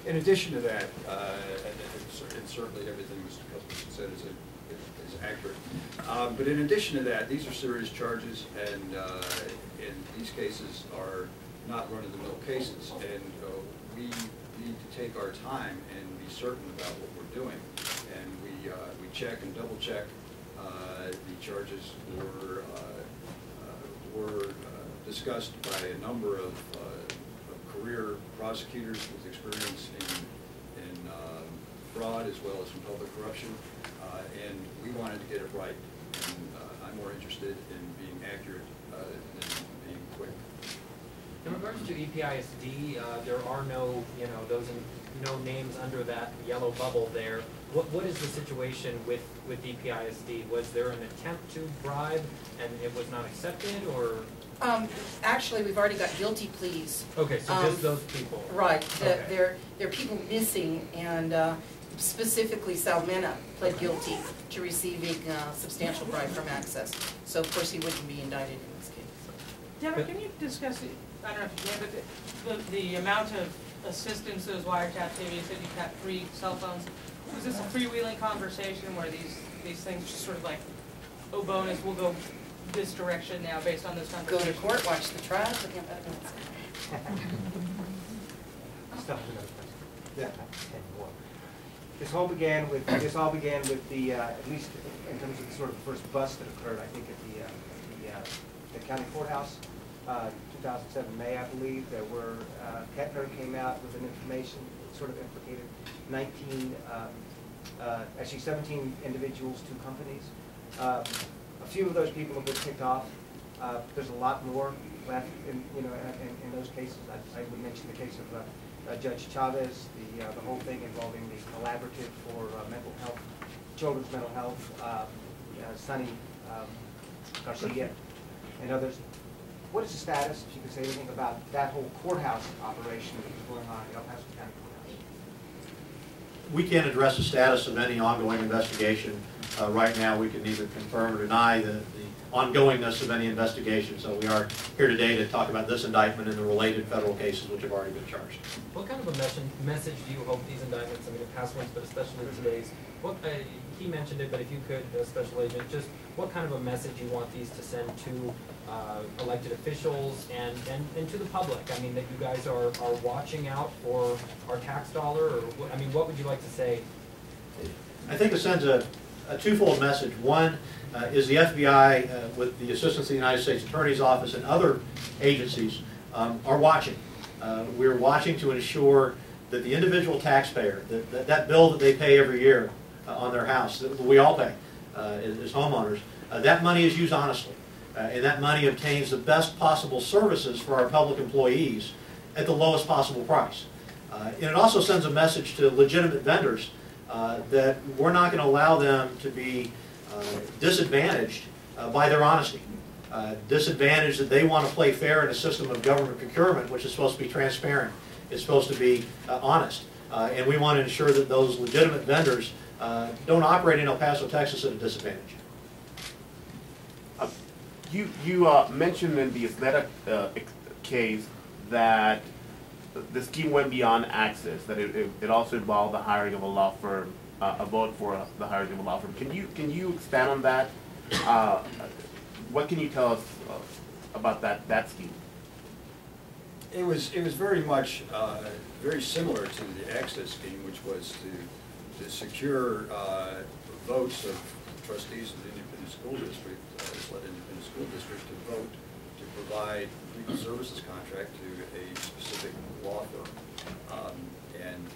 In addition to that, and certainly everything Mr. Cuthbertson said is accurate, but in addition to that, these are serious charges, and these cases are not run-of-the-mill cases, and we need to take our time and be certain about what we're doing, and we check and double check the charges were discussed by a number of career prosecutors with experience in fraud as well as in public corruption, and we wanted to get it right. And I'm more interested in being accurate than being quick. In regards to EPISD, there are no, no names under that yellow bubble there. What is the situation with EPISD? Was there an attempt to bribe and it was not accepted, or? Actually, we've already got guilty pleas. Okay, so just those people. Right. Okay. There are people missing, and specifically Salmena pled guilty to receiving substantial bribe from Access. So of course he wouldn't be indicted in this case. Deborah, can you discuss, I don't know if you can, but the amount of assistance to those wiretaps? Maybe you said you tapped 3 cell phones. Was this a freewheeling conversation where these things just sort of like, oh bonus, we'll go this direction now based on this conversation? Go to court, watch the trial. Yeah. This all began with the at least in terms of the sort of first bust that occurred, I think at the county courthouse, 2007 May, I believe. There were Kettner came out with an information that sort of implicated 17 individuals, 2 companies. A few of those people have been kicked off. There's a lot more left in those cases. I would mention the case of Judge Chavez, the whole thing involving the collaborative for mental health, children's mental health, Sonny Garcia, and others. What is the status, if you could say anything about that whole courthouse operation that was going on in El Paso County Courthouse? We can't address the status of any ongoing investigation. Right now, we can neither confirm or deny the ongoingness of any investigation. So we are here today to talk about this indictment and the related federal cases which have already been charged. What kind of a message do you hope these indictments, I mean, past ones, but especially today's, he mentioned it, but if you could, Special Agent, just what kind of a message you want these to send to elected officials and to the public? I mean, that you guys are watching out for our tax dollar, or I mean, what would you like to say? I think it sends a twofold message. One is the FBI, with the assistance of the United States Attorney's Office and other agencies, are watching. We're watching to ensure that the individual taxpayer, that bill that they pay every year on their house, that we all pay as homeowners, that money is used honestly. And that money obtains the best possible services for our public employees at the lowest possible price. And it also sends a message to legitimate vendors that we're not going to allow them to be disadvantaged by their honesty. Disadvantaged that they want to play fair in a system of government procurement, which is supposed to be transparent. It's supposed to be honest. And we want to ensure that those legitimate vendors don't operate in El Paso, Texas at a disadvantage. You mentioned in the aesthetic case that the scheme went beyond access, that it also involved the hiring of a law firm, a vote for the hiring of a law firm. Can you expand on that? What can you tell us about that scheme? It was very much very similar to the access scheme, which was to secure votes of trustees of the independent school district, independent school district to vote to provide legal services contract to a specific law firm. And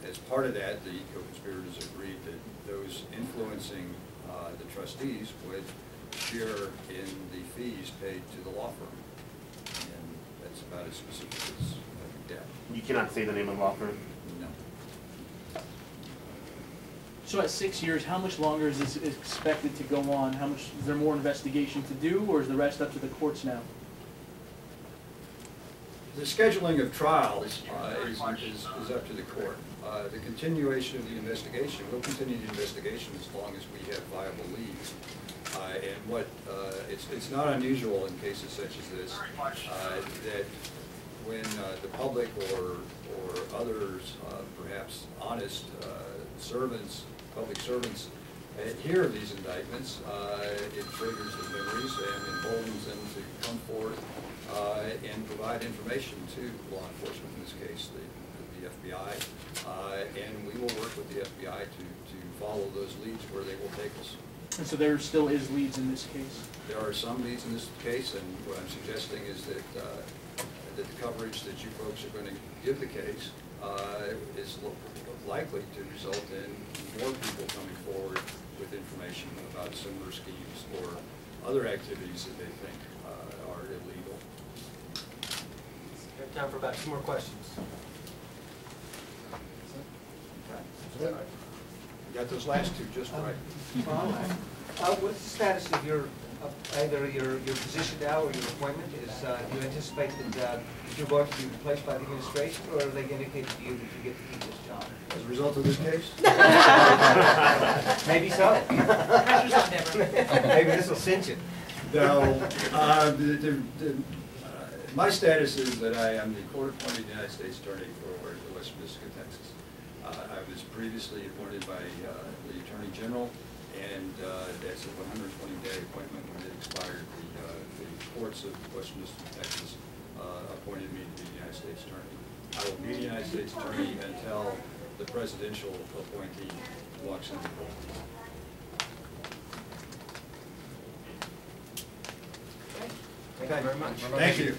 as part of that, the co-conspirators agreed that those influencing the trustees would share in the fees paid to the law firm. And that's about as specific as I can get. You cannot say the name of the law firm? No. So at 6 years, how much longer is this expected to go on? How much, is there more investigation to do, or is the rest up to the courts now? The scheduling of trials is up to the court. The continuation of the investigation, we'll continue the investigation as long as we have viable leads. And it's not unusual in cases such as this that when the public or others, perhaps honest servants, public servants, hear these indictments, it triggers their memories and emboldens them to come forth and provide information to law enforcement, in this case the FBI, and we will work with the FBI to follow those leads where they will take us. And so there still is leads in this case? There are some leads in this case, and what I'm suggesting is that that the coverage that you folks are going to give the case is likely to result in more people coming forward with information about similar schemes or other activities that they think are illegal. We have time for about 2 more questions. You got those last two just right. What's the status of your, either your position now or your appointment? Do you anticipate that you're going to be replaced by the administration, or have they indicated to you that you get to keep this job? As a result of this case? Maybe so. Pressure's on Deborah. Maybe this will cinch it. No. My status is that I am the court-appointed United States Attorney for West Michigan, Texas. I was previously appointed by the Attorney General, and that's a 120-day appointment. When it expired, the courts of West Michigan, Texas appointed me to be the United States Attorney. I will be the United States Attorney until the presidential appointee walks in the door. Thank you very much. Thank you.